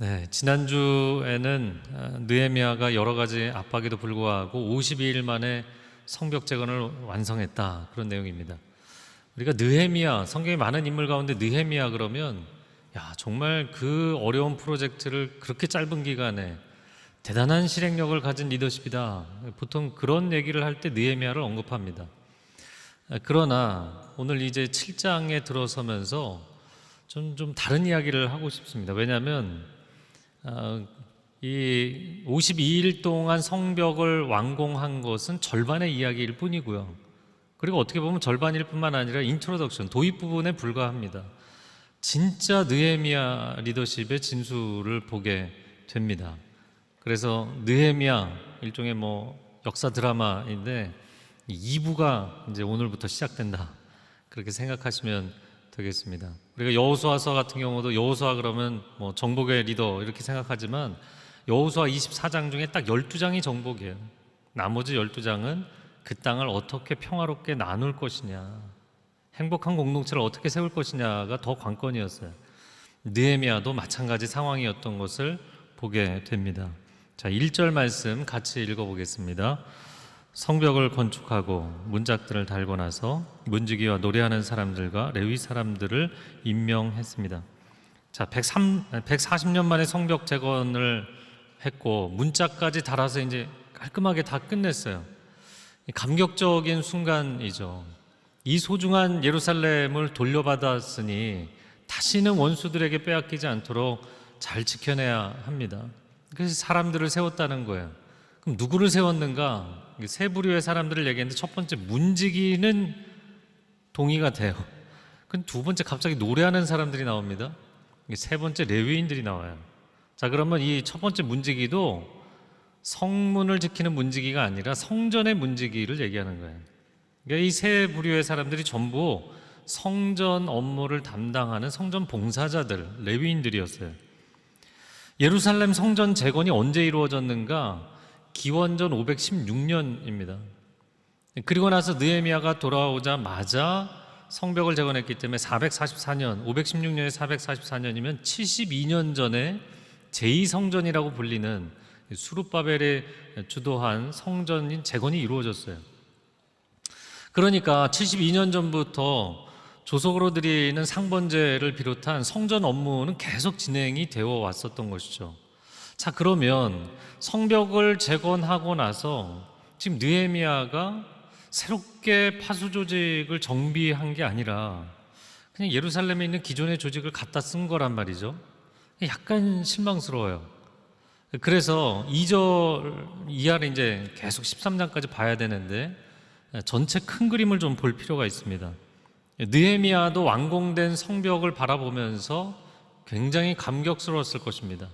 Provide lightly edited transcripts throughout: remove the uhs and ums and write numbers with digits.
네, 지난주에는 느헤미야가 여러 가지 압박에도 불구하고 52일 만에 성벽 재건을 완성했다, 그런 내용입니다. 우리가 느헤미야, 성경에 많은 인물 가운데 느헤미야 그러면 정말 그 어려운 프로젝트를 그렇게 짧은 기간에 대단한 실행력을 가진 리더십이다, 보통 그런 얘기를 할 때 느헤미야를 언급합니다. 그러나 오늘 이제 7장에 들어서면서 좀 다른 이야기를 하고 싶습니다. 왜냐하면 이 52일 동안 성벽을 완공한 것은 절반의 이야기일 뿐이고요. 그리고 어떻게 보면 절반일 뿐만 아니라 인트로덕션, 도입 부분에 불과합니다. 진짜 느헤미야 리더십의 진수를 보게 됩니다. 그래서 느헤미야, 일종의 역사 드라마인데 2부가 이제 오늘부터 시작된다, 그렇게 생각하시면 되겠습니다. 우리가 여호수아서 같은 경우도 여호수아 그러면 정복의 리더 이렇게 생각하지만 여호수아 24장 중에 딱 12장이 정복이에요. 나머지 12장은 그 땅을 어떻게 평화롭게 나눌 것이냐, 행복한 공동체를 어떻게 세울 것이냐가 더 관건이었어요. 느헤미야도 마찬가지 상황이었던 것을 보게 됩니다. 자, 1절 말씀 같이 읽어보겠습니다. 성벽을 건축하고 문짝들을 달고 나서 문지기와 노래하는 사람들과 레위 사람들을 임명했습니다. 자, 140년 만에 성벽 재건을 했고 문짝까지 달아서 이제 깔끔하게 다 끝냈어요. 감격적인 순간이죠. 이 소중한 예루살렘을 돌려받았으니 다시는 원수들에게 빼앗기지 않도록 잘 지켜내야 합니다. 그래서 사람들을 세웠다는 거예요. 그럼 누구를 세웠는가? 세 부류의 사람들을 얘기했는데 첫 번째 문지기는 동의가 돼요. 그럼 두 번째 갑자기 노래하는 사람들이 나옵니다. 세 번째 레위인들이 나와요. 자, 그러면 이 첫 번째 문지기도 성문을 지키는 문지기가 아니라 성전의 문지기를 얘기하는 거예요. 그러니까 이 세 부류의 사람들이 전부 성전 업무를 담당하는 성전 봉사자들, 레위인들이었어요. 예루살렘 성전 재건이 언제 이루어졌는가? 기원전 516년입니다. 그리고 나서 느헤미야가 돌아오자마자 성벽을 재건했기 때문에 444년, 516년에 444년이면 72년 전에 제2성전이라고 불리는 수룹바벨이 주도한 성전인 재건이 이루어졌어요. 그러니까 72년 전부터 조석으로 드리는 상번제를 비롯한 성전 업무는 계속 진행이 되어 왔었던 것이죠. 자, 그러면 성벽을 재건하고 나서 지금 느헤미야가 새롭게 파수 조직을 정비한 게 아니라 그냥 예루살렘에 있는 기존의 조직을 갖다 쓴 거란 말이죠. 약간 실망스러워요. 그래서 2절 이하를 이제 계속 13장까지 봐야 되는데 전체 큰 그림을 좀 볼 필요가 있습니다. 느헤미야도 완공된 성벽을 바라보면서 굉장히 감격스러웠을 것입니다.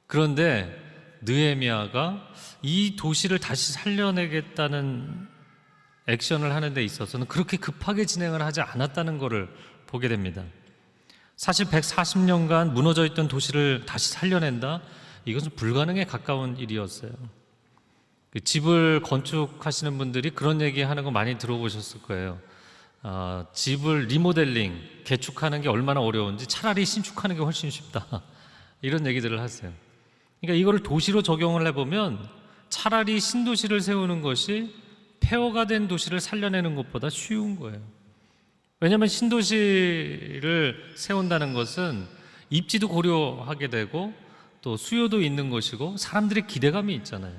그런데 느헤미야가 이 도시를 다시 살려내겠다는 액션을 하는 데 있어서는 그렇게 급하게 진행을 하지 않았다는 것을 보게 됩니다. 사실 140년간 무너져 있던 도시를 다시 살려낸다? 이것은 불가능에 가까운 일이었어요. 집을 건축하시는 분들이 그런 얘기 하는 거 많이 들어보셨을 거예요. 집을 리모델링, 개축하는 게 얼마나 어려운지 차라리 신축하는 게 훨씬 쉽다, 이런 얘기들을 하세요. 그러니까 이거를 도시로 적용을 해보면 차라리 신도시를 세우는 것이 폐허가 된 도시를 살려내는 것보다 쉬운 거예요. 왜냐하면 신도시를 세운다는 것은 입지도 고려하게 되고 또 수요도 있는 것이고 사람들의 기대감이 있잖아요.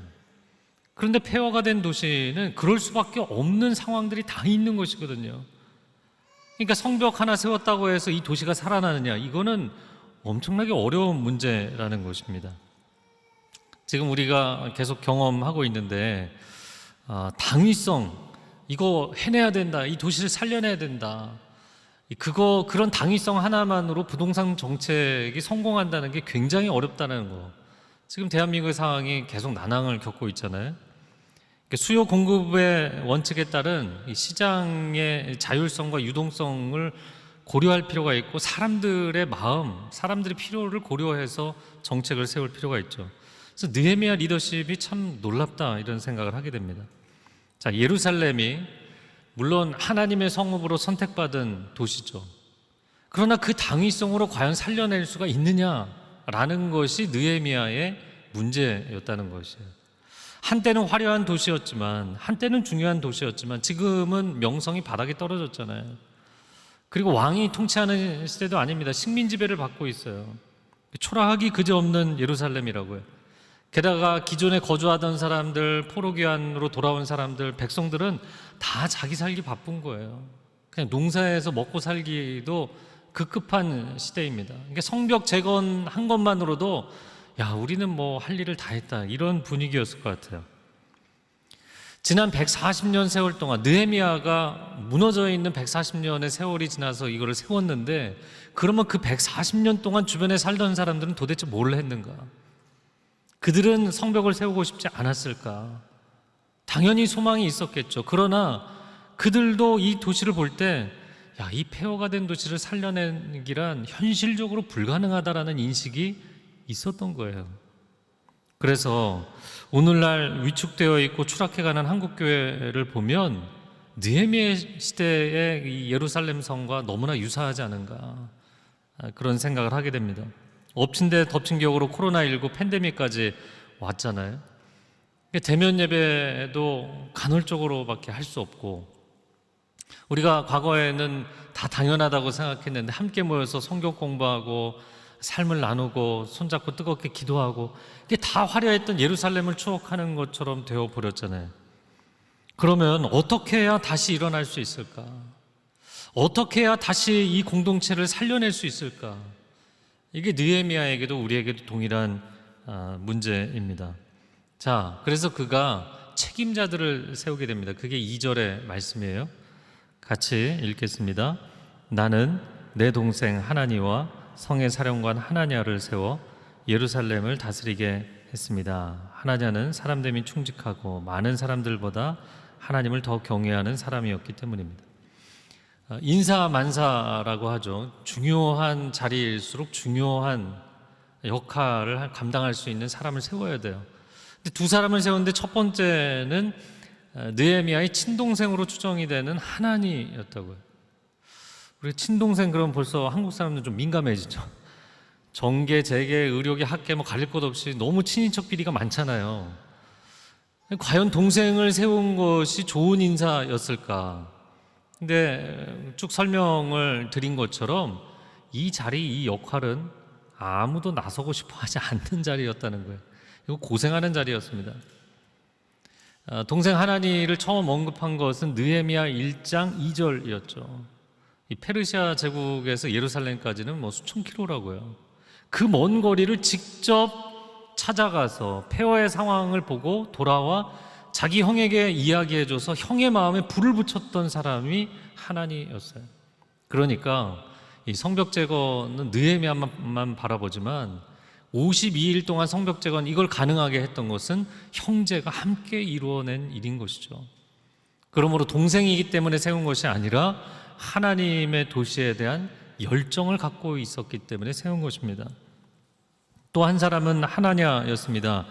그런데 폐허가 된 도시는 그럴 수밖에 없는 상황들이 다 있는 것이거든요. 그러니까 성벽 하나 세웠다고 해서 이 도시가 살아나느냐, 이거는 엄청나게 어려운 문제라는 것입니다. 지금 우리가 계속 경험하고 있는데 당위성, 이거 해내야 된다, 이 도시를 살려내야 된다, 그런 당위성 하나만으로 부동산 정책이 성공한다는 게 굉장히 어렵다는 거. 지금 대한민국의 상황이 계속 난항을 겪고 있잖아요. 수요 공급의 원칙에 따른 시장의 자율성과 유동성을 고려할 필요가 있고 사람들의 마음, 사람들의 필요를 고려해서 정책을 세울 필요가 있죠. 그래서 느헤미야 리더십이 참 놀랍다, 이런 생각을 하게 됩니다. 자, 예루살렘이 물론 하나님의 성읍으로 선택받은 도시죠. 그러나 그 당위성으로 과연 살려낼 수가 있느냐? 라는 것이 느헤미야의 문제였다는 것이에요. 한때는 화려한 도시였지만, 한때는 중요한 도시였지만 지금은 명성이 바닥에 떨어졌잖아요. 그리고 왕이 통치하는 시대도 아닙니다. 식민 지배를 받고 있어요. 초라하기 그지없는 예루살렘이라고요. 게다가 기존에 거주하던 사람들, 포로기환으로 돌아온 사람들, 백성들은 다 자기 살기 바쁜 거예요. 그냥 농사에서 먹고 살기도 급급한 시대입니다. 그러니까 성벽 재건한 것만으로도 야, 우리는 뭐 할 일을 다 했다, 이런 분위기였을 것 같아요. 지난 140년 세월 동안 느헤미야가 무너져 있는 140년의 세월이 지나서 이거를 세웠는데, 그러면 그 140년 동안 주변에 살던 사람들은 도대체 뭘 했는가? 그들은 성벽을 세우고 싶지 않았을까? 당연히 소망이 있었겠죠. 그러나 그들도 이 도시를 볼 때 야, 이 폐허가 된 도시를 살려내기란 현실적으로 불가능하다라는 인식이 있었던 거예요. 그래서 오늘날 위축되어 있고 추락해가는 한국교회를 보면 느헤미야 시대의 이 예루살렘 성과 너무나 유사하지 않은가, 그런 생각을 하게 됩니다. 엎친 데 덮친 격으로 코로나19 팬데믹까지 왔잖아요. 대면 예배도 간헐적으로밖에 할 수 없고, 우리가 과거에는 다 당연하다고 생각했는데 함께 모여서 성경 공부하고 삶을 나누고 손잡고 뜨겁게 기도하고, 이게 다 화려했던 예루살렘을 추억하는 것처럼 되어버렸잖아요. 그러면 어떻게 해야 다시 일어날 수 있을까? 어떻게 해야 다시 이 공동체를 살려낼 수 있을까? 이게 느헤미야에게도 우리에게도 동일한 문제입니다. 자, 그래서 그가 책임자들을 세우게 됩니다. 그게 2절의 말씀이에요. 같이 읽겠습니다. 나는 내 동생 하나니와 성의 사령관 하나냐를 세워 예루살렘을 다스리게 했습니다. 하나냐는 사람됨이 및 충직하고 많은 사람들보다 하나님을 더 경외하는 사람이었기 때문입니다. 인사만사라고 하죠. 중요한 자리일수록 중요한 역할을 감당할 수 있는 사람을 세워야 돼요. 근데 두 사람을 세웠는데 첫 번째는 느헤미야의 친동생으로 추정이 되는 하나니였다고요. 우리 친동생 그러면 벌써 한국 사람들은 좀 민감해지죠. 정계, 재계, 의료계, 학계 뭐 가릴 것 없이 너무 친인척 비리가 많잖아요. 과연 동생을 세운 것이 좋은 인사였을까? 근데 쭉 설명을 드린 것처럼 이 자리, 이 역할은 아무도 나서고 싶어 하지 않는 자리였다는 거예요. 이거 고생하는 자리였습니다. 동생 하나니를 처음 언급한 것은 느헤미야 1장 2절이었죠. 이 페르시아 제국에서 예루살렘까지는 뭐 수천 킬로라고요. 그 먼 거리를 직접 찾아가서 폐허의 상황을 보고 돌아와 자기 형에게 이야기해줘서 형의 마음에 불을 붙였던 사람이 하나니였어요. 그러니까 이 성벽 재건은 느헤미야만 바라보지만 52일 동안 성벽 재건, 이걸 가능하게 했던 것은 형제가 함께 이루어낸 일인 것이죠. 그러므로 동생이기 때문에 세운 것이 아니라 하나님의 도시에 대한 열정을 갖고 있었기 때문에 세운 것입니다. 또 한 사람은 하나냐였습니다.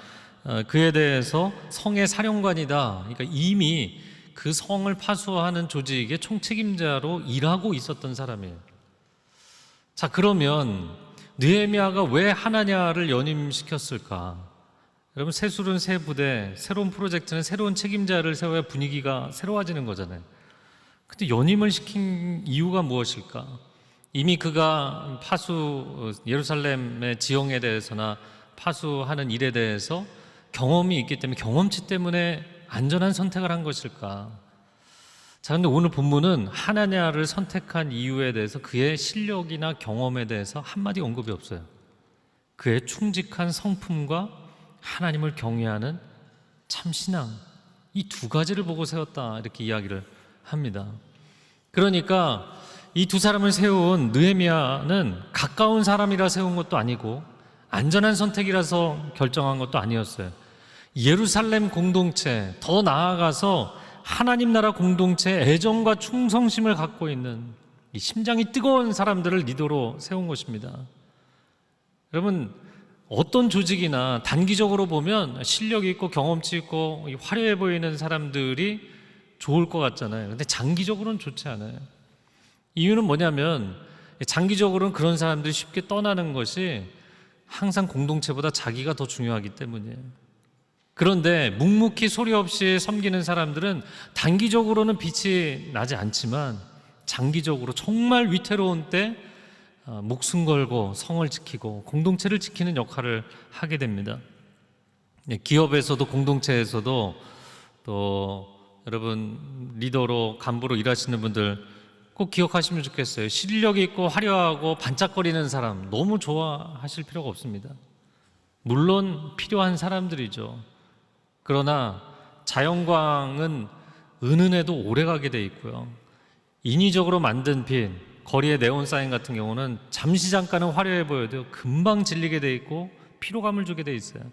그에 대해서 성의 사령관이다. 그러니까 이미 그 성을 파수하는 조직의 총책임자로 일하고 있었던 사람이에요. 자, 그러면 느헤미야가 왜 하나냐를 연임시켰을까? 여러분, 새술은 새 부대, 새로운 프로젝트는 새로운 책임자를 세워야 분위기가 새로워지는 거잖아요. 근데 연임을 시킨 이유가 무엇일까? 이미 그가 예루살렘의 지형에 대해서나 파수하는 일에 대해서 경험이 있기 때문에, 경험치 때문에 안전한 선택을 한 것일까? 자, 근데 오늘 본문은 하나냐를 선택한 이유에 대해서, 그의 실력이나 경험에 대해서 한마디 언급이 없어요. 그의 충직한 성품과 하나님을 경외하는 참 신앙, 이 두 가지를 보고 세웠다, 이렇게 이야기를 합니다. 그러니까 이 두 사람을 세운 느헤미야는 가까운 사람이라 세운 것도 아니고 안전한 선택이라서 결정한 것도 아니었어요. 예루살렘 공동체, 더 나아가서 하나님 나라 공동체에 애정과 충성심을 갖고 있는 이 심장이 뜨거운 사람들을 리더로 세운 것입니다. 여러분, 어떤 조직이나 단기적으로 보면 실력 있고 경험치 있고 화려해 보이는 사람들이 좋을 것 같잖아요. 근데 장기적으로는 좋지 않아요. 이유는 뭐냐면, 장기적으로는 그런 사람들이 쉽게 떠나는 것이 항상 공동체보다 자기가 더 중요하기 때문이에요. 그런데 묵묵히 소리 없이 섬기는 사람들은 단기적으로는 빛이 나지 않지만 장기적으로 정말 위태로운 때 목숨 걸고 성을 지키고 공동체를 지키는 역할을 하게 됩니다. 기업에서도 공동체에서도 또 여러분 리더로 간부로 일하시는 분들 꼭 기억하시면 좋겠어요. 실력 있고 화려하고 반짝거리는 사람 너무 좋아하실 필요가 없습니다. 물론 필요한 사람들이죠. 그러나 자연광은 은은해도 오래가게 돼 있고요. 인위적으로 만든 빛, 거리의 네온 사인 같은 경우는 잠시 잠깐은 화려해 보여도 금방 질리게 돼 있고 피로감을 주게 돼 있어요.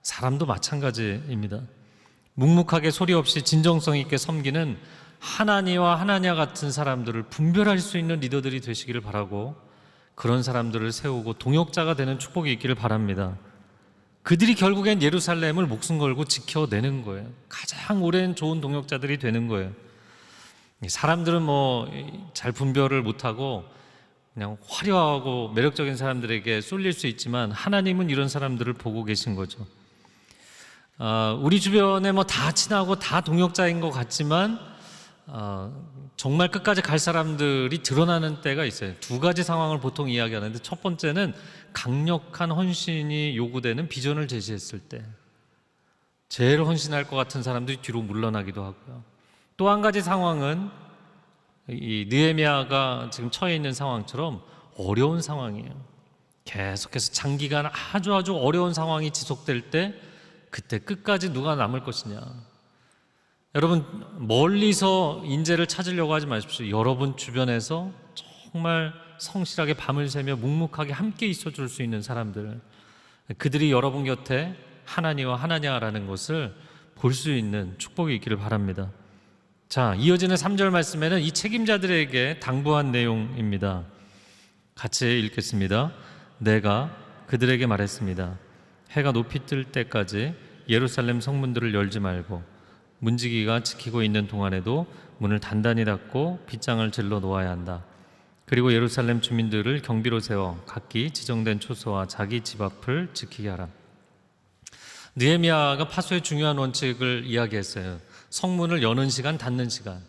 사람도 마찬가지입니다. 묵묵하게 소리 없이 진정성 있게 섬기는 하나니와 하나냐 같은 사람들을 분별할 수 있는 리더들이 되시기를 바라고, 그런 사람들을 세우고 동역자가 되는 축복이 있기를 바랍니다. 그들이 결국엔 예루살렘을 목숨 걸고 지켜내는 거예요. 가장 오랜 좋은 동역자들이 되는 거예요. 사람들은 잘 분별을 못하고 그냥 화려하고 매력적인 사람들에게 쏠릴 수 있지만 하나님은 이런 사람들을 보고 계신 거죠. 우리 주변에 다 친하고 다 동역자인 것 같지만 정말 끝까지 갈 사람들이 드러나는 때가 있어요. 두 가지 상황을 보통 이야기하는데, 첫 번째는 강력한 헌신이 요구되는 비전을 제시했을 때 제일 헌신할 것 같은 사람들이 뒤로 물러나기도 하고요. 또 한 가지 상황은 이 느헤미야가 지금 처해 있는 상황처럼 어려운 상황이에요. 계속해서 장기간 아주 어려운 상황이 지속될 때 그때 끝까지 누가 남을 것이냐. 여러분, 멀리서 인재를 찾으려고 하지 마십시오. 여러분 주변에서 정말 성실하게 밤을 새며 묵묵하게 함께 있어줄 수 있는 사람들, 그들이 여러분 곁에 하나니와 하나냐라는 것을 볼 수 있는 축복이 있기를 바랍니다. 자, 이어지는 3절 말씀에는 이 책임자들에게 당부한 내용입니다. 같이 읽겠습니다. 내가 그들에게 말했습니다. 해가 높이 뜰 때까지 예루살렘 성문들을 열지 말고 문지기가 지키고 있는 동안에도 문을 단단히 닫고 빗장을 질러 놓아야 한다. 그리고 예루살렘 주민들을 경비로 세워 각기 지정된 초소와 자기 집 앞을 지키게 하라. 느헤미야가 파수의 중요한 원칙을 이야기했어요. 성문을 여는 시간, 닫는 시간.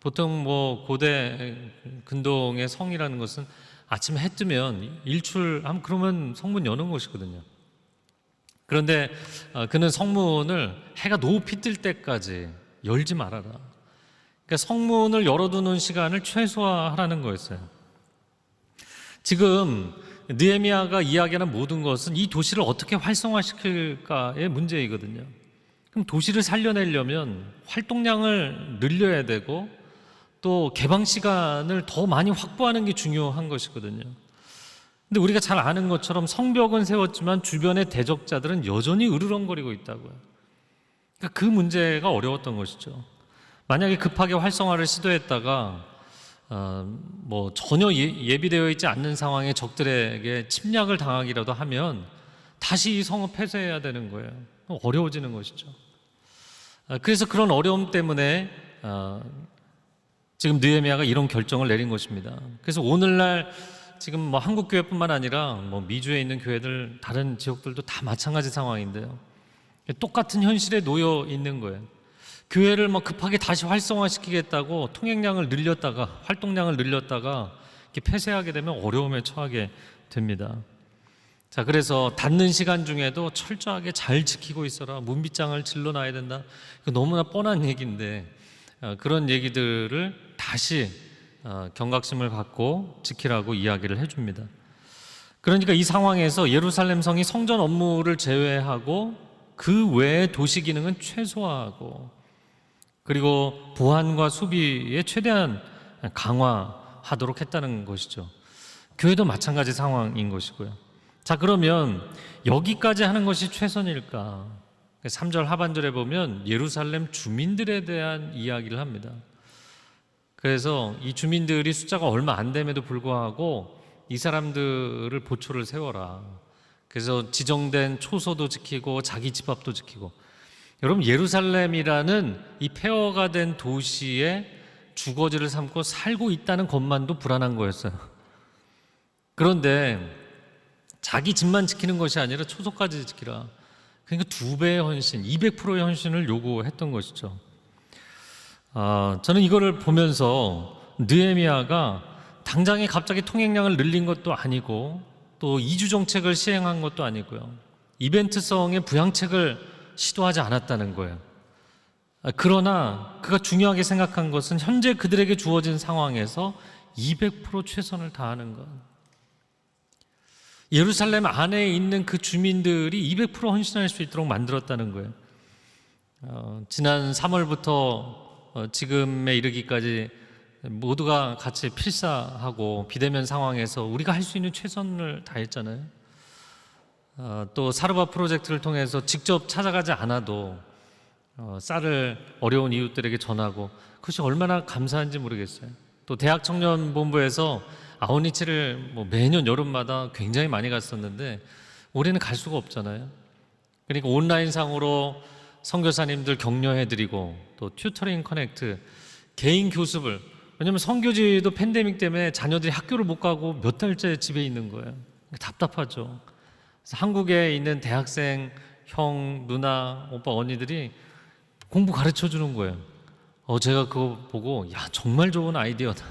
보통 고대 근동의 성이라는 것은 아침에 해 뜨면 일출하면 그러면 성문 여는 것이거든요. 그런데 그는 성문을 해가 높이 뜰 때까지 열지 말아라. 그러니까 성문을 열어두는 시간을 최소화하라는 거였어요. 지금 느헤미야가 이야기하는 모든 것은 이 도시를 어떻게 활성화시킬까의 문제이거든요. 그럼 도시를 살려내려면 활동량을 늘려야 되고 또 개방 시간을 더 많이 확보하는 게 중요한 것이거든요. 근데 우리가 잘 아는 것처럼 성벽은 세웠지만 주변의 대적자들은 여전히 으르렁거리고 있다고요. 그러니까 그 문제가 어려웠던 것이죠. 만약에 급하게 활성화를 시도했다가 전혀 예비되어 있지 않는 상황에 적들에게 침략을 당하기라도 하면 다시 이 성을 폐쇄해야 되는 거예요. 어려워지는 것이죠. 그래서 그런 어려움 때문에 지금 느헤미야가 이런 결정을 내린 것입니다. 그래서 오늘날 지금 한국 교회뿐만 아니라 미주에 있는 교회들, 다른 지역들도 다 마찬가지 상황인데요. 똑같은 현실에 놓여 있는 거예요. 교회를 급하게 다시 활성화시키겠다고 통행량을 늘렸다가 활동량을 늘렸다가 이렇게 폐쇄하게 되면 어려움에 처하게 됩니다. 자, 그래서 닫는 시간 중에도 철저하게 잘 지키고 있어라. 문빗장을 질러놔야 된다. 너무나 뻔한 얘기인데 그런 얘기들을 다시 경각심을 갖고 지키라고 이야기를 해줍니다. 그러니까 이 상황에서 예루살렘 성이 성전 업무를 제외하고 그 외의 도시 기능은 최소화하고, 그리고 보안과 수비에 최대한 강화하도록 했다는 것이죠. 교회도 마찬가지 상황인 것이고요. 자, 그러면 여기까지 하는 것이 최선일까? 3절 하반절에 보면 예루살렘 주민들에 대한 이야기를 합니다. 그래서 이 주민들이 숫자가 얼마 안 됨에도 불구하고 이 사람들을 보초를 세워라. 그래서 지정된 초소도 지키고 자기 집 앞도 지키고. 여러분, 예루살렘이라는 이 폐허가 된 도시의 주거지를 삼고 살고 있다는 것만도 불안한 거였어요. 그런데 자기 집만 지키는 것이 아니라 초소까지 지키라. 그러니까 2배의 헌신, 200%의 헌신을 요구했던 것이죠. 저는 이거를 보면서 느헤미야가 당장에 갑자기 통행량을 늘린 것도 아니고 또 이주 정책을 시행한 것도 아니고요. 이벤트성의 부양책을 시도하지 않았다는 거예요. 그러나 그가 중요하게 생각한 것은 현재 그들에게 주어진 상황에서 200% 최선을 다하는 것. 예루살렘 안에 있는 그 주민들이 200% 헌신할 수 있도록 만들었다는 거예요. 지난 3월부터 지금에 이르기까지 모두가 같이 필사하고 비대면 상황에서 우리가 할 수 있는 최선을 다했잖아요. 또 사르바 프로젝트를 통해서 직접 찾아가지 않아도 쌀을 어려운 이웃들에게 전하고, 그것이 얼마나 감사한지 모르겠어요. 또 대학 청년 본부에서 아우니치를 매년 여름마다 굉장히 많이 갔었는데 올해는 갈 수가 없잖아요. 그러니까 온라인상으로 선교사님들 격려해드리고 또 튜터링 커넥트, 개인 교습을, 왜냐하면 선교지도 팬데믹 때문에 자녀들이 학교를 못 가고 몇 달째 집에 있는 거예요. 답답하죠. 그래서 한국에 있는 대학생 형, 누나, 오빠, 언니들이 공부 가르쳐 주는 거예요. 제가 그거 보고 야, 정말 좋은 아이디어다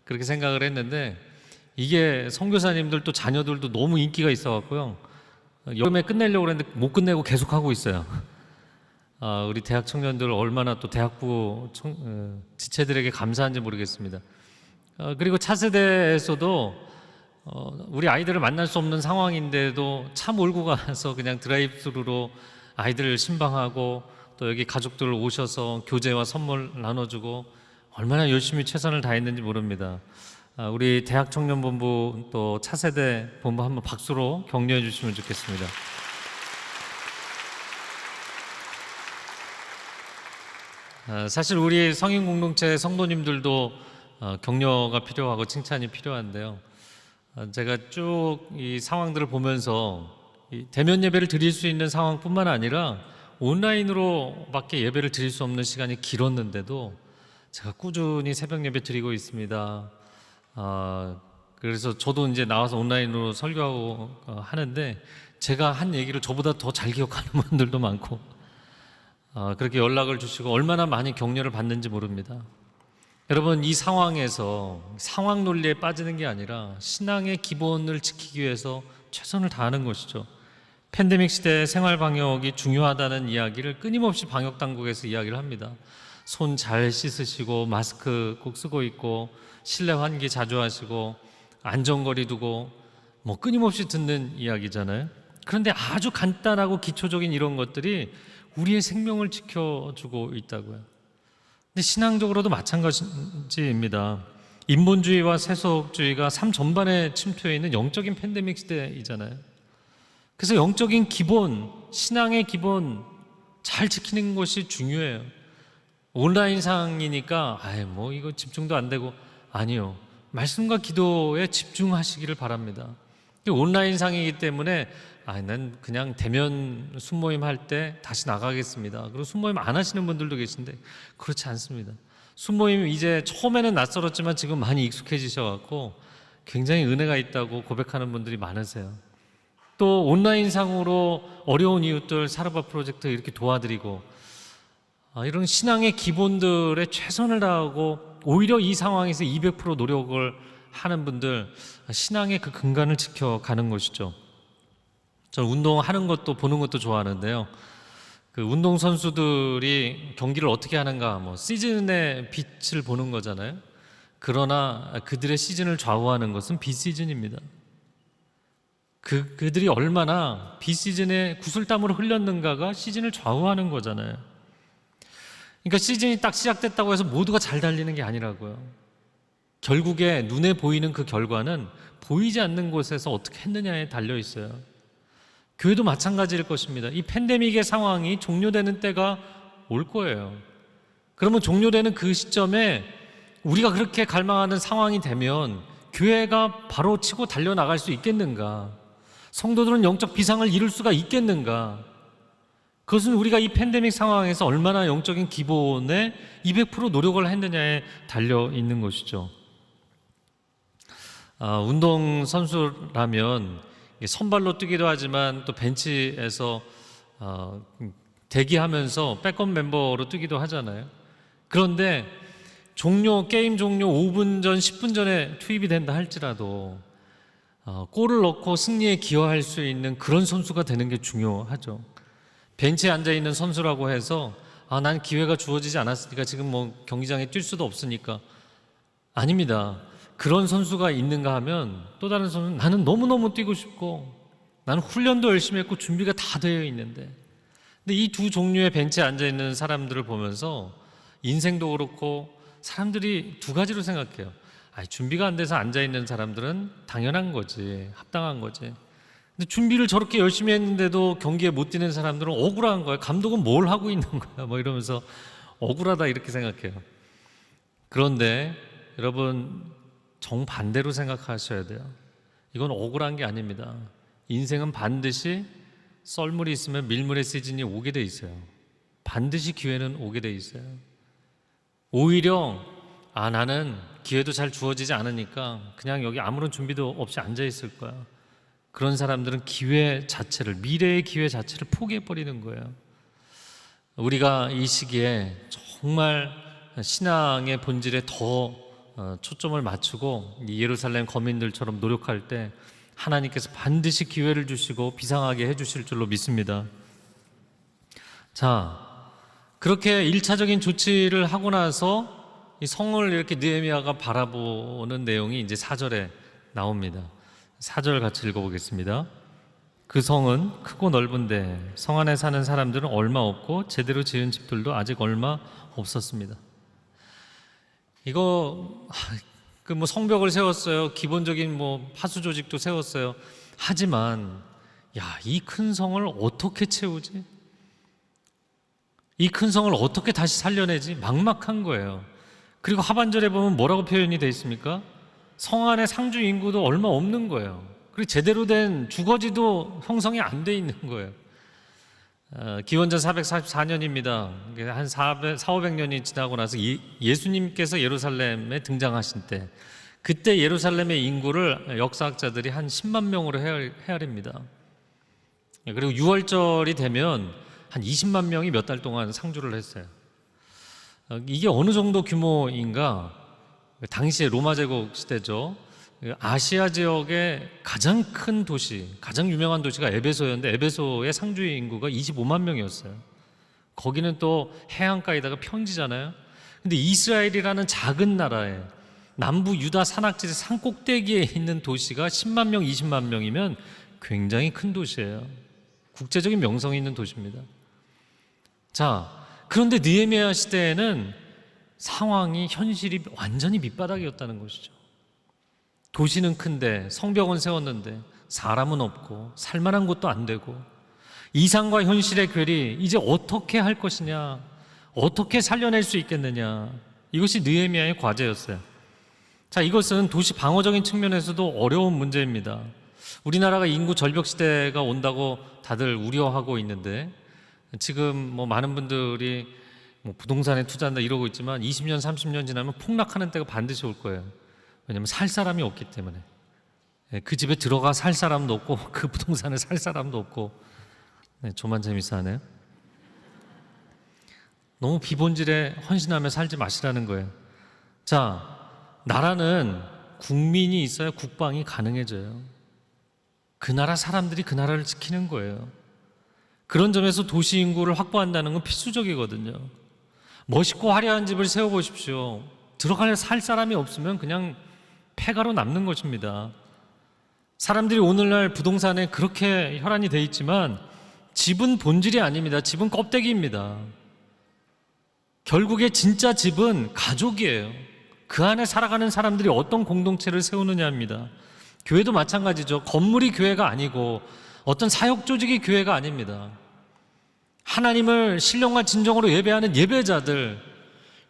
그렇게 생각을 했는데, 이게 선교사님들 또 자녀들도 너무 인기가 있어갖고요, 여름에 끝내려고 그랬는데 못 끝내고 계속 하고 있어요. 우리 대학 청년들 얼마나 또 대학부 지체들에게 감사한지 모르겠습니다. 그리고 차세대에서도 우리 아이들을 만날 수 없는 상황인데도 차 몰고 가서 그냥 드라이브스루로 아이들을 신방하고 또 여기 가족들 오셔서 교재와 선물 나눠주고 얼마나 열심히 최선을 다했는지 모릅니다. 우리 대학 청년본부 또 차세대 본부 한번 박수로 격려해 주시면 좋겠습니다. 사실 우리 성인 공동체 성도님들도 격려가 필요하고 칭찬이 필요한데요. 제가 쭉 이 상황들을 보면서 이 대면 예배를 드릴 수 있는 상황뿐만 아니라 온라인으로밖에 예배를 드릴 수 없는 시간이 길었는데도 제가 꾸준히 새벽 예배 드리고 있습니다. 그래서 저도 이제 나와서 온라인으로 설교하고 하는데 제가 한 얘기를 저보다 더 잘 기억하는 분들도 많고 그렇게 연락을 주시고 얼마나 많이 격려를 받는지 모릅니다. 여러분, 이 상황에서 상황 논리에 빠지는 게 아니라 신앙의 기본을 지키기 위해서 최선을 다하는 것이죠. 팬데믹 시대에 생활 방역이 중요하다는 이야기를 끊임없이 방역 당국에서 이야기를 합니다. 손 잘 씻으시고 마스크 꼭 쓰고 있고 실내 환기 자주 하시고 안전거리 두고 끊임없이 듣는 이야기잖아요. 그런데 아주 간단하고 기초적인 이런 것들이 우리의 생명을 지켜주고 있다고요. 근데 신앙적으로도 마찬가지입니다. 인본주의와 세속주의가 삶 전반에 침투해 있는 영적인 팬데믹 시대이잖아요. 그래서 영적인 기본, 신앙의 기본 잘 지키는 것이 중요해요. 온라인상이니까 이거 집중도 안 되고, 아니요, 말씀과 기도에 집중하시기를 바랍니다. 온라인상이기 때문에 난 그냥 대면 순모임 할 때 다시 나가겠습니다. 그리고 순모임 안 하시는 분들도 계신데 그렇지 않습니다. 순모임 이제 처음에는 낯설었지만 지금 많이 익숙해지셔갖고 굉장히 은혜가 있다고 고백하는 분들이 많으세요. 또 온라인상으로 어려운 이웃들 사르바 프로젝트 이렇게 도와드리고 이런 신앙의 기본들에 최선을 다하고 오히려 이 상황에서 200% 노력을 하는 분들, 신앙의 그 근간을 지켜가는 것이죠. 저는 운동하는 것도 보는 것도 좋아하는데요. 그 운동선수들이 경기를 어떻게 하는가, 시즌의 빛을 보는 거잖아요. 그러나 그들의 시즌을 좌우하는 것은 비시즌입니다. 그들이 얼마나 비시즌에 구슬땀으로 흘렸는가가 시즌을 좌우하는 거잖아요. 그러니까 시즌이 딱 시작됐다고 해서 모두가 잘 달리는 게 아니라고요. 결국에 눈에 보이는 그 결과는 보이지 않는 곳에서 어떻게 했느냐에 달려 있어요. 교회도 마찬가지일 것입니다. 이 팬데믹의 상황이 종료되는 때가 올 거예요. 그러면 종료되는 그 시점에 우리가 그렇게 갈망하는 상황이 되면 교회가 바로 치고 달려나갈 수 있겠는가? 성도들은 영적 비상을 이룰 수가 있겠는가? 그것은 우리가 이 팬데믹 상황에서 얼마나 영적인 기본에 200% 노력을 했느냐에 달려 있는 것이죠. 운동선수라면 선발로 뛰기도 하지만 또 벤치에서 대기하면서 백업 멤버로 뛰기도 하잖아요. 그런데 게임 종료 5분 전, 10분 전에 투입이 된다 할지라도 골을 넣고 승리에 기여할 수 있는 그런 선수가 되는 게 중요하죠. 벤치에 앉아있는 선수라고 해서 난 기회가 주어지지 않았으니까 지금 뭐 경기장에 뛸 수도 없으니까, 아닙니다. 그런 선수가 있는가 하면 또 다른 선수는 나는 너무너무 뛰고 싶고 나는 훈련도 열심히 했고 준비가 다 되어 있는데, 근데 이 두 종류의 벤치에 앉아있는 사람들을 보면서 인생도 그렇고 사람들이 두 가지로 생각해요. 준비가 안 돼서 앉아있는 사람들은 당연한 거지, 합당한 거지. 근데 준비를 저렇게 열심히 했는데도 경기에 못 뛰는 사람들은 억울한 거예요. 감독은 뭘 하고 있는 거야? 뭐 이러면서 억울하다 이렇게 생각해요. 그런데 여러분, 정반대로 생각하셔야 돼요. 이건 억울한 게 아닙니다. 인생은 반드시 썰물이 있으면 밀물의 시즌이 오게 돼 있어요. 반드시 기회는 오게 돼 있어요. 오히려 나는 기회도 잘 주어지지 않으니까 그냥 여기 아무런 준비도 없이 앉아 있을 거야. 그런 사람들은 기회 자체를, 미래의 기회 자체를 포기해버리는 거예요. 우리가 이 시기에 정말 신앙의 본질에 더 초점을 맞추고 이 예루살렘 거민들처럼 노력할 때 하나님께서 반드시 기회를 주시고 비상하게 해주실 줄로 믿습니다. 자, 그렇게 1차적인 조치를 하고 나서 이 성을 이렇게 느헤미야가 바라보는 내용이 이제 4절에 나옵니다. 4절 같이 읽어보겠습니다. 그 성은 크고 넓은데 성 안에 사는 사람들은 얼마 없고 제대로 지은 집들도 아직 얼마 없었습니다. 이거 뭐 성벽을 세웠어요. 기본적인 뭐 하수 조직도 세웠어요. 하지만 이 큰 성을 어떻게 채우지? 이 큰 성을 어떻게 다시 살려내지? 막막한 거예요. 그리고 하반절에 보면 뭐라고 표현이 되어 있습니까? 성 안에 상주 인구도 얼마 없는 거예요. 그리고 제대로 된 주거지도 형성이 안 돼 있는 거예요. 기원전 444년입니다. 한 400~500년이 지나고 나서 예수님께서 예루살렘에 등장하신 때, 그때 예루살렘의 인구를 역사학자들이 한 10만 명으로 헤아립니다. 그리고 6월절이 되면 한 20만 명이 몇 달 동안 상주를 했어요. 이게 어느 정도 규모인가? 당시에 로마 제국 시대죠. 아시아 지역의 가장 큰 도시, 가장 유명한 도시가 에베소였는데 에베소의 상주의 인구가 25만 명이었어요. 거기는 또 해안가에다가 평지잖아요. 근데 이스라엘이라는 작은 나라에 남부 유다 산악지대 산 꼭대기에 있는 도시가 10만 명, 20만 명이면 굉장히 큰 도시예요. 국제적인 명성이 있는 도시입니다. 자, 그런데 느헤미야 시대에는 상황이, 현실이 완전히 밑바닥이었다는 것이죠. 도시는 큰데 성벽은 세웠는데 사람은 없고 살만한 곳도 안 되고, 이상과 현실의 괴리, 이제 어떻게 할 것이냐, 어떻게 살려낼 수 있겠느냐, 이것이 느헤미야의 과제였어요. 자, 이것은 도시 방어적인 측면에서도 어려운 문제입니다. 우리나라가 인구 절벽 시대가 온다고 다들 우려하고 있는데, 지금 뭐 많은 분들이 뭐 부동산에 투자한다 이러고 있지만 20년, 30년 지나면 폭락하는 때가 반드시 올 거예요. 왜냐하면 살 사람이 없기 때문에. 그 집에 들어가 살 사람도 없고 그 부동산에 살 사람도 없고. 저만 재밌어하네요. 너무 비본질에 헌신하며 살지 마시라는 거예요. 자, 나라는 국민이 있어야 국방이 가능해져요. 그 나라 사람들이 그 나라를 지키는 거예요. 그런 점에서 도시 인구를 확보한다는 건 필수적이거든요. 멋있고 화려한 집을 세워보십시오. 들어갈 살 사람이 없으면 그냥 폐가로 남는 것입니다. 사람들이 오늘날 부동산에 그렇게 혈안이 돼 있지만 집은 본질이 아닙니다. 집은 껍데기입니다. 결국에 진짜 집은 가족이에요. 그 안에 살아가는 사람들이 어떤 공동체를 세우느냐입니다. 교회도 마찬가지죠. 건물이 교회가 아니고 어떤 사역 조직이 교회가 아닙니다. 하나님을 신령과 진정으로 예배하는 예배자들,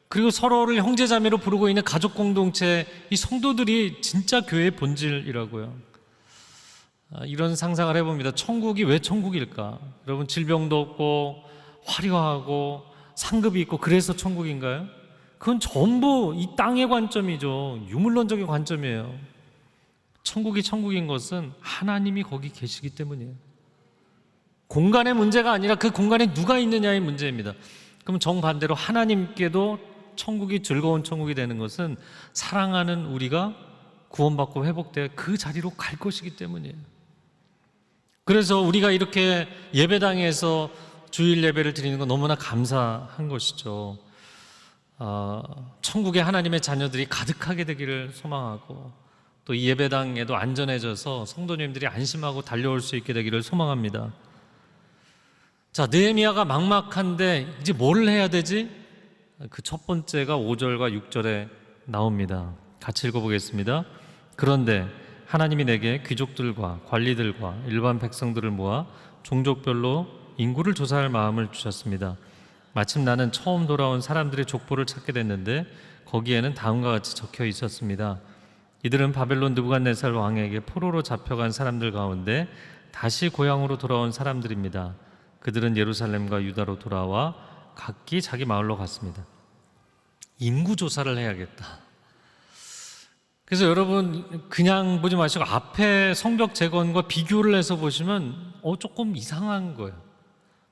그리고 서로를 형제자매로 부르고 있는 가족 공동체, 이 성도들이 진짜 교회의 본질이라고요. 이런 상상을 해봅니다. 천국이 왜 천국일까? 여러분, 질병도 없고 화려하고 상급이 있고 그래서 천국인가요? 그건 전부 이 땅의 관점이죠. 유물론적인 관점이에요. 천국이 천국인 것은 하나님이 거기 계시기 때문이에요. 공간의 문제가 아니라 그 공간에 누가 있느냐의 문제입니다. 그럼 정반대로 하나님께도 천국이 즐거운 천국이 되는 것은 사랑하는 우리가 구원받고 회복되어 그 자리로 갈 것이기 때문이에요. 그래서 우리가 이렇게 예배당에서 주일 예배를 드리는 건 너무나 감사한 것이죠. 천국에 하나님의 자녀들이 가득하게 되기를 소망하고 또 이 예배당에도 안전해져서 성도님들이 안심하고 달려올 수 있게 되기를 소망합니다. 자, 느헤미야가 막막한데 이제 뭘 해야 되지? 그 첫 번째가 5절과 6절에 나옵니다. 같이 읽어보겠습니다. 그런데 하나님이 내게 귀족들과 관리들과 일반 백성들을 모아 종족별로 인구를 조사할 마음을 주셨습니다. 마침 나는 처음 돌아온 사람들의 족보를 찾게 됐는데 거기에는 다음과 같이 적혀 있었습니다. 이들은 바벨론 느부갓네살 왕에게 포로로 잡혀간 사람들 가운데 다시 고향으로 돌아온 사람들입니다. 그들은 예루살렘과 유다로 돌아와 각기 자기 마을로 갔습니다. 인구조사를 해야겠다. 그래서 여러분 그냥 보지 마시고 앞에 성벽 재건과 비교를 해서 보시면 조금 이상한 거예요.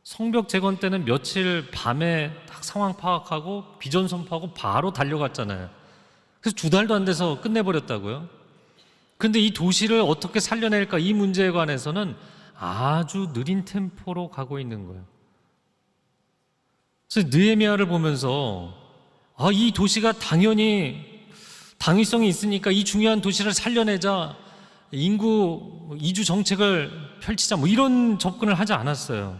성벽 재건 때는 며칠 밤에 딱 상황 파악하고 비전 선포하고 바로 달려갔잖아요. 그래서 2달도 안 돼서 끝내버렸다고요. 그런데 이 도시를 어떻게 살려낼까 이 문제에 관해서는 아주 느린 템포로 가고 있는 거예요. 그래서 느헤미야를 보면서 이 도시가 당연히 당위성이 있으니까 이 중요한 도시를 살려내자, 인구 이주 정책을 펼치자 이런 접근을 하지 않았어요.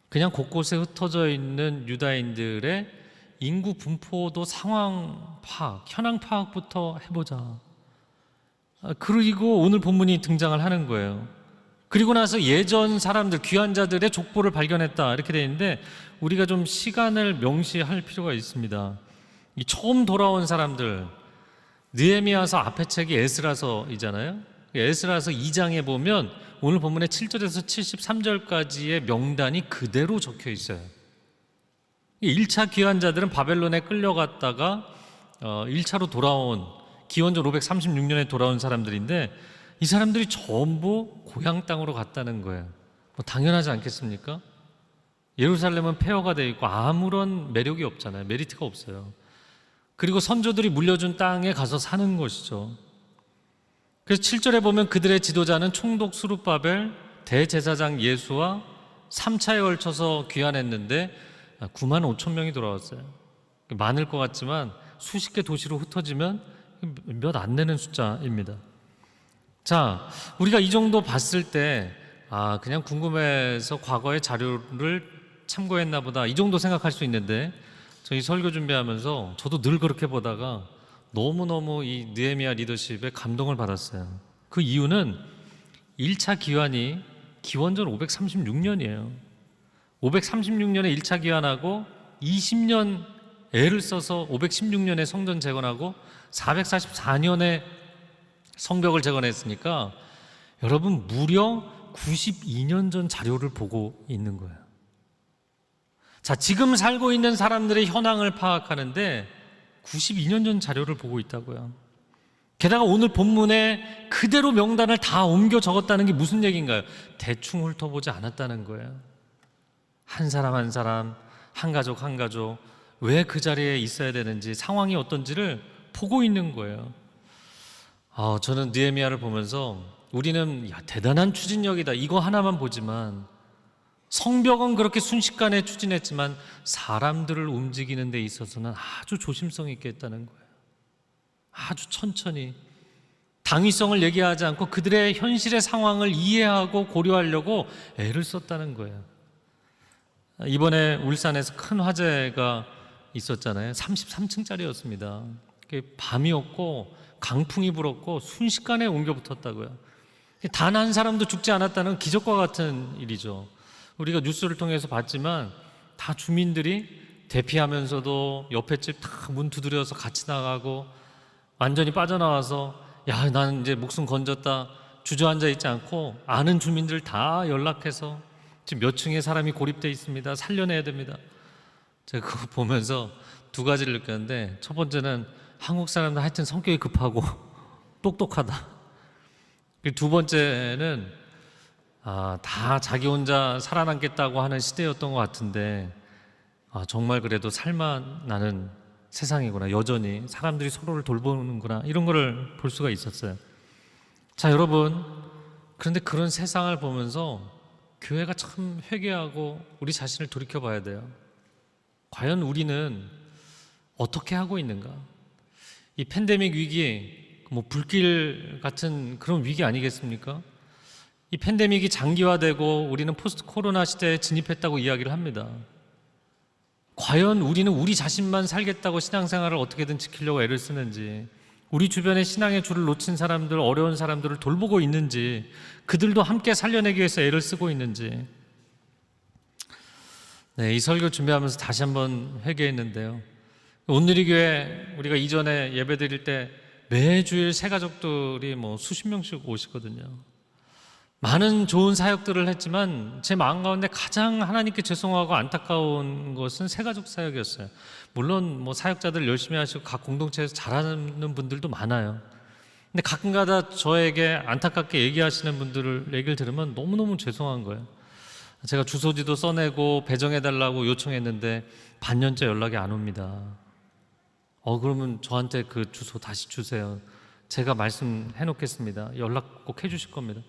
그냥 곳곳에 흩어져 있는 유다인들의 인구 분포도 상황 파악, 현황 파악부터 해보자. 그리고 오늘 본문이 등장을 하는 거예요. 그리고 나서 예전 사람들, 귀한 자들의 족보를 발견했다 이렇게 되어 있는데 우리가 좀 시간을 명시할 필요가 있습니다. 이 처음 돌아온 사람들, 느헤미야서 앞에 책이 에스라서이잖아요. 에스라서 2장에 보면 오늘 본문의 7절에서 73절까지의 명단이 그대로 적혀 있어요. 1차 귀한 자들은 바벨론에 끌려갔다가 1차로 돌아온, 기원전 536년에 돌아온 사람들인데 이 사람들이 전부 고향 땅으로 갔다는 거예요. 당연하지 않겠습니까? 예루살렘은 폐허가 되어 있고 아무런 매력이 없잖아요. 메리트가 없어요. 그리고 선조들이 물려준 땅에 가서 사는 것이죠. 그래서 7절에 보면 그들의 지도자는 총독 수룹바벨, 대제사장 예수와 3차에 걸쳐서 귀환했는데 9만 5천 명이 돌아왔어요. 많을 것 같지만 수십 개 도시로 흩어지면 몇 안 되는 숫자입니다. 자, 우리가 이 정도 봤을 때 그냥 궁금해서 과거의 자료를 참고했나 보다 이 정도 생각할 수 있는데 저희 설교 준비하면서 저도 늘 그렇게 보다가 너무너무 이 느헤미야 리더십에 감동을 받았어요. 그 이유는 1차 기환이 기원전 536년이에요. 536년에 1차 기환하고 20년 애를 써서 516년에 성전 재건하고 444년에 성벽을 재건했으니까 여러분 무려 92년 전 자료를 보고 있는 거예요. 자, 지금 살고 있는 사람들의 현황을 파악하는데 92년 전 자료를 보고 있다고요. 게다가 오늘 본문에 그대로 명단을 다 옮겨 적었다는 게 무슨 얘기인가요? 대충 훑어보지 않았다는 거예요. 한 사람 한 사람, 한 가족 한 가족 왜 그 자리에 있어야 되는지, 상황이 어떤지를 보고 있는 거예요. 저는 느헤미야를 보면서 우리는 대단한 추진력이다 이거 하나만 보지만 성벽은 그렇게 순식간에 추진했지만 사람들을 움직이는 데 있어서는 아주 조심성 있게 했다는 거예요. 아주 천천히 당위성을 얘기하지 않고 그들의 현실의 상황을 이해하고 고려하려고 애를 썼다는 거예요. 이번에 울산에서 큰 화재가 있었잖아요. 33층짜리였습니다. 밤이었고 강풍이 불었고 순식간에 옮겨 붙었다고요. 단 한 사람도 죽지 않았다는 기적과 같은 일이죠. 우리가 뉴스를 통해서 봤지만 다 주민들이 대피하면서도 옆에 집 다 문 두드려서 같이 나가고 완전히 빠져나와서 나는 이제 목숨 건졌다 주저앉아 있지 않고 아는 주민들 다 연락해서 지금 몇 층에 사람이 고립되어 있습니다. 살려내야 됩니다. 제가 그거 보면서 두 가지를 느꼈는데 첫 번째는 한국 사람들 하여튼 성격이 급하고 똑똑하다. 그리고 두 번째는 다 자기 혼자 살아남겠다고 하는 시대였던 것 같은데 정말 그래도 살만나는 세상이구나. 여전히 사람들이 서로를 돌보는구나. 이런 거를 볼 수가 있었어요. 자, 여러분, 그런데 그런 세상을 보면서 교회가 참 회개하고 우리 자신을 돌이켜봐야 돼요. 과연 우리는 어떻게 하고 있는가? 이 팬데믹 위기, 불길 같은 그런 위기 아니겠습니까? 이 팬데믹이 장기화되고 우리는 포스트 코로나 시대에 진입했다고 이야기를 합니다. 과연 우리는 우리 자신만 살겠다고 신앙생활을 어떻게든 지키려고 애를 쓰는지, 우리 주변에 신앙의 줄을 놓친 사람들, 어려운 사람들을 돌보고 있는지, 그들도 함께 살려내기 위해서 애를 쓰고 있는지. 네, 이 설교 준비하면서 다시 한번 회개했는데요. 온누리교회 우리가 이전에 예배 드릴 때 매주일 새가족들이 수십 명씩 오시거든요. 많은 좋은 사역들을 했지만 제 마음 가운데 가장 하나님께 죄송하고 안타까운 것은 새가족 사역이었어요. 물론 사역자들 열심히 하시고 각 공동체에서 잘하는 분들도 많아요. 근데 가끔가다 저에게 안타깝게 얘기하시는 분들 얘기를 들으면 너무너무 죄송한 거예요. 제가 주소지도 써내고 배정해달라고 요청했는데 반년째 연락이 안 옵니다. 그러면 저한테 그 주소 다시 주세요. 제가 말씀해 놓겠습니다. 연락 꼭 해주실 겁니다.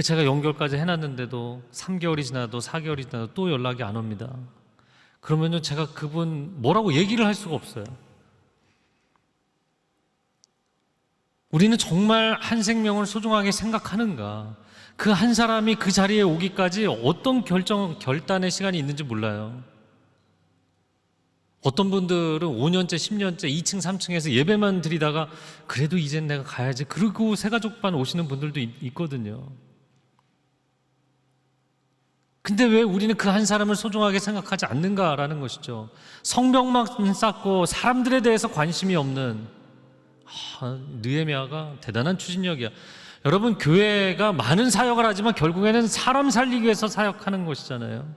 제가 연결까지 해놨는데도 3개월이 지나도 4개월이 지나도 또 연락이 안 옵니다. 그러면요, 제가 그분 뭐라고 얘기를 할 수가 없어요. 우리는 정말 한 생명을 소중하게 생각하는가? 그 한 사람이 그 자리에 오기까지 어떤 결단의 시간이 있는지 몰라요. 어떤 분들은 5년째, 10년째 2층, 3층에서 예배만 드리다가 그래도 이젠 내가 가야지. 그리고 새가족반 오시는 분들도 있거든요. 근데 왜 우리는 그 한 사람을 소중하게 생각하지 않는가라는 것이죠. 성벽만 쌓고 사람들에 대해서 관심이 없는 느헤미야가 대단한 추진력이야. 여러분, 교회가 많은 사역을 하지만 결국에는 사람 살리기 위해서 사역하는 것이잖아요.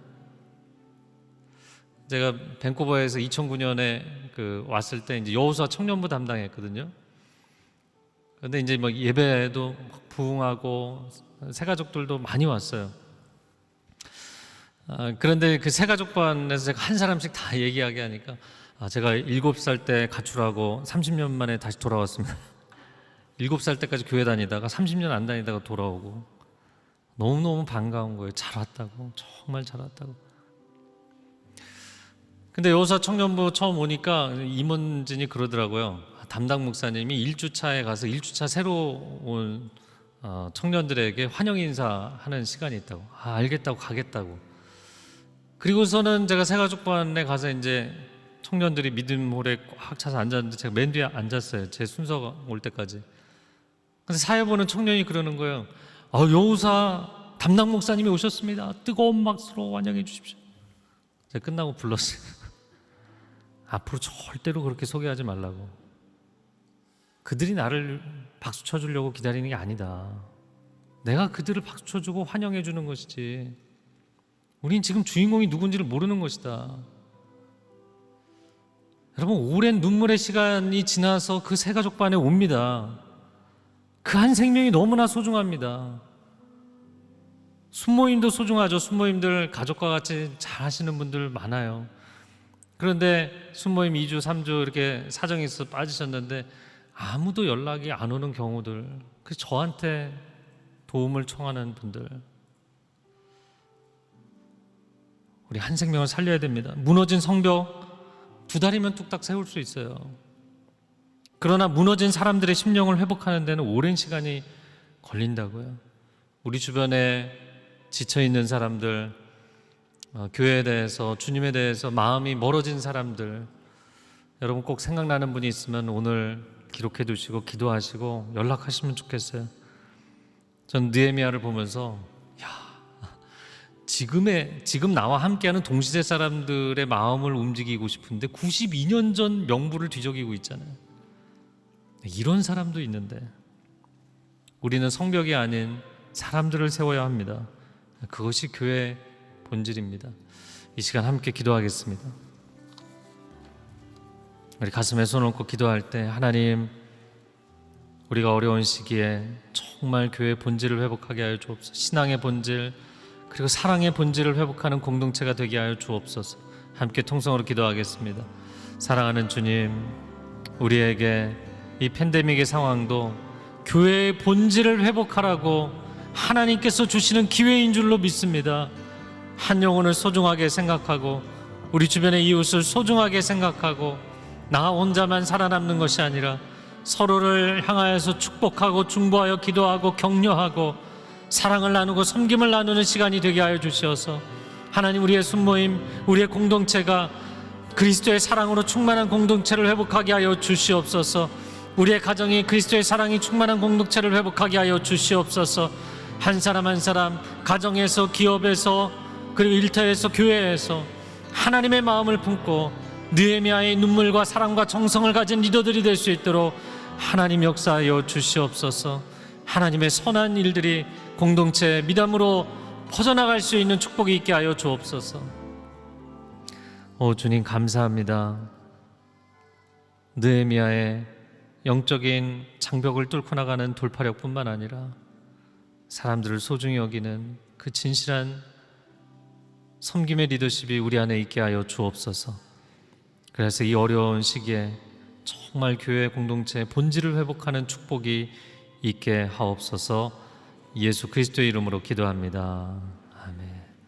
제가 밴쿠버에서 2009년에 왔을 때 이제 여호수아 청년부 담당했거든요. 그런데 이제 예배도 부흥하고 새가족들도 많이 왔어요. 그런데 그 새가족반에서 제가 한 사람씩 다 얘기하게 하니까 제가 7살 때 가출하고 30년 만에 다시 돌아왔습니다. 7살 때까지 교회 다니다가 30년 안 다니다가 돌아오고 너무너무 반가운 거예요. 잘 왔다고, 정말 잘 왔다고. 근데 여호수아 청년부 처음 오니까 임원진이 그러더라고요. 담당 목사님이 1주차에 가서 1주차 새로 온 청년들에게 환영 인사하는 시간이 있다고. 알겠다고 가겠다고. 그리고서는 제가 새가족반에 가서 이제 청년들이 믿음홀에 꽉 차서 앉았는데 제가 맨 뒤에 앉았어요. 제 순서가 올 때까지. 근데 사회 보는 청년이 그러는 거예요. 여호수아 담당 목사님이 오셨습니다. 뜨거운 박수로 환영해 주십시오. 제가 끝나고 불렀어요. 앞으로 절대로 그렇게 소개하지 말라고. 그들이 나를 박수 쳐주려고 기다리는 게 아니다. 내가 그들을 박수 쳐주고 환영해 주는 것이지. 우린 지금 주인공이 누군지를 모르는 것이다. 여러분, 오랜 눈물의 시간이 지나서 그 새가족반에 옵니다. 그 한 생명이 너무나 소중합니다. 순모임도 소중하죠. 순모임들 가족과 같이 잘 하시는 분들 많아요. 그런데 순모임 2주, 3주 이렇게 사정이 있어서 빠지셨는데 아무도 연락이 안 오는 경우들, 그래서 저한테 도움을 청하는 분들, 우리 한 생명을 살려야 됩니다. 무너진 성벽 2달이면 뚝딱 세울 수 있어요. 그러나 무너진 사람들의 심령을 회복하는 데는 오랜 시간이 걸린다고요. 우리 주변에 지쳐있는 사람들, 교회에 대해서, 주님에 대해서 마음이 멀어진 사람들, 여러분 꼭 생각나는 분이 있으면 오늘 기록해 두시고 기도하시고 연락하시면 좋겠어요. 전 느헤미야를 보면서 지금 나와 함께하는 동시대 사람들의 마음을 움직이고 싶은데 92년 전 명부를 뒤적이고 있잖아요. 이런 사람도 있는데 우리는 성벽이 아닌 사람들을 세워야 합니다. 그것이 교회의 본질입니다. 이 시간 함께 기도하겠습니다. 우리 가슴에 손을 얹고 기도할 때, 하나님, 우리가 어려운 시기에 정말 교회의 본질을 회복하게 하여 주옵소서. 신앙의 본질 그리고 사랑의 본질을 회복하는 공동체가 되게 하여 주옵소서. 함께 통성으로 기도하겠습니다. 사랑하는 주님, 우리에게 이 팬데믹의 상황도 교회의 본질을 회복하라고 하나님께서 주시는 기회인 줄로 믿습니다. 한 영혼을 소중하게 생각하고 우리 주변의 이웃을 소중하게 생각하고 나 혼자만 살아남는 것이 아니라 서로를 향하여서 축복하고 중보하여 기도하고 격려하고 사랑을 나누고 섬김을 나누는 시간이 되게 하여 주시어서 하나님, 우리의 순모임, 우리의 공동체가 그리스도의 사랑으로 충만한 공동체를 회복하게 하여 주시옵소서. 우리의 가정이 그리스도의 사랑이 충만한 공동체를 회복하게 하여 주시옵소서. 한 사람 한 사람, 가정에서, 기업에서, 그리고 일터에서, 교회에서 하나님의 마음을 품고 느헤미야의 눈물과 사랑과 정성을 가진 리더들이 될 수 있도록 하나님 역사하여 주시옵소서. 하나님의 선한 일들이 공동체 미담으로 퍼져나갈 수 있는 축복이 있게 하여 주옵소서. 오 주님, 감사합니다. 느헤미야의 영적인 장벽을 뚫고 나가는 돌파력뿐만 아니라 사람들을 소중히 여기는 그 진실한 섬김의 리더십이 우리 안에 있게 하여 주옵소서. 그래서 이 어려운 시기에 정말 교회 공동체의 본질을 회복하는 축복이 있게 하옵소서. 예수 그리스도의 이름으로 기도합니다.